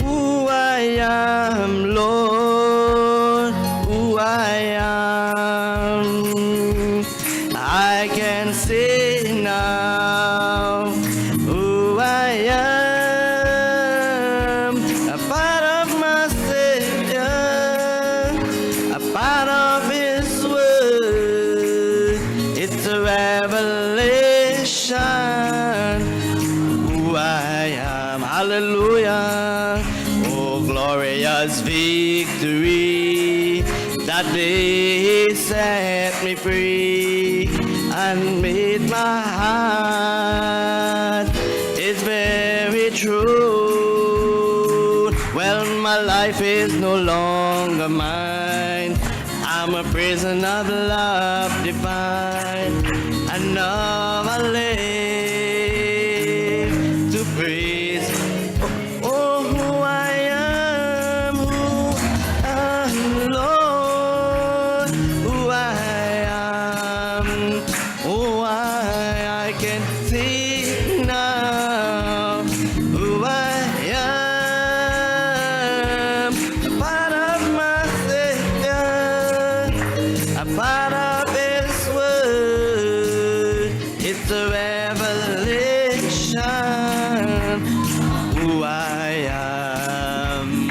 Who I am, Lord, who I am. I can say now who I am, a part of my Savior, a part of His word. It's a revelation who I am. Hallelujah. Oh, glorious victory, that day set me free and made my heart it's very true. Well, my life is no longer mine. I'm a prisoner of love divine, and now I live to praise. Oh, who I am, Lord, who I am. Oh, I can see now who I am, a part of my Savior, a part of His word. It's a revelation who I am.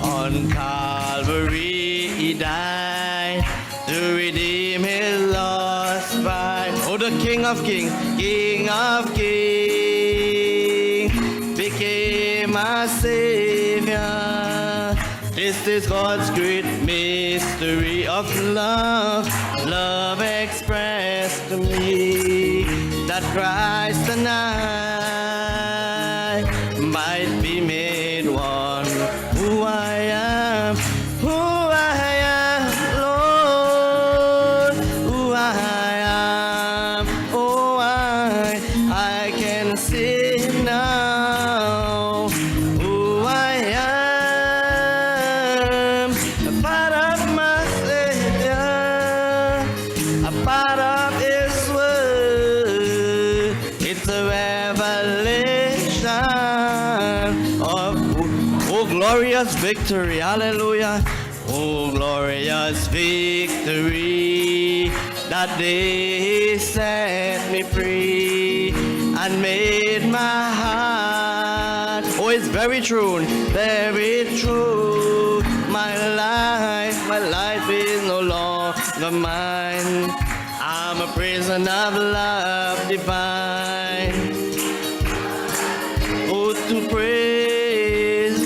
On Calvary He died to redeem His lost bride. Oh, the King of Kings, King of Kings, became our Savior. This is God's great mystery of love, love expressed to me, that Christ and I might be made one. Who I am, who I am, Lord, who I am. Oh, I can see now who I am, a part of my Savior, a part of His word. It's a revelation of oh, glorious victory. Hallelujah. Oh, glorious victory, that day set me free and made my heart. Oh, it's very true, very true. My life is no longer mine. I'm a prisoner of love divine. Oh, to praise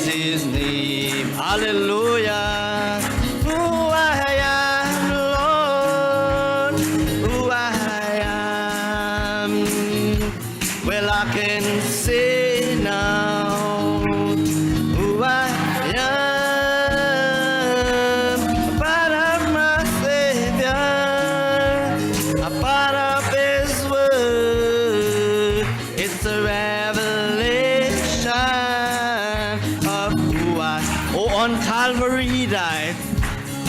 His name. Hallelujah. Who I am, Lord, who I am. Well, I can say now who I am, a part of my Savior, a part of His word. It's a revelation of who I. Oh, on Calvary He died.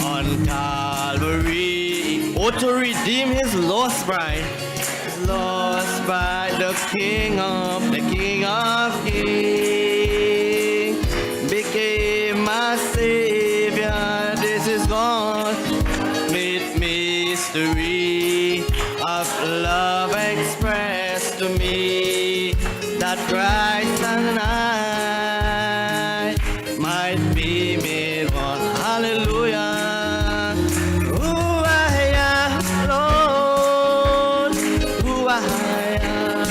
On Calvary, oh, to redeem His lost bride. His lost bride, the King of Kings, became my Savior. This is God's great mystery of love expressed to me, that Christ and I might be made one. Hallelujah. Who I am, Lord, who I am.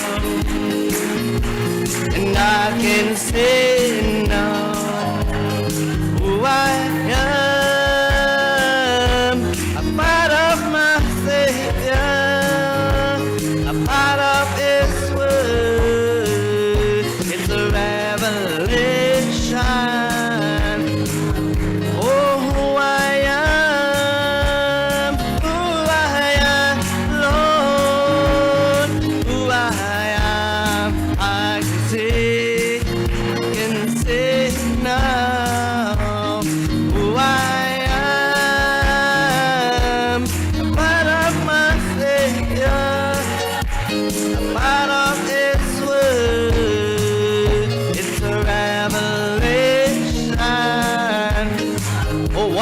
And I can say now who I am, a part of my Savior, a part of His word. It's a revelation. Oh, who I am, Lord, who I am. I can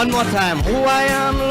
One more time. Who I am,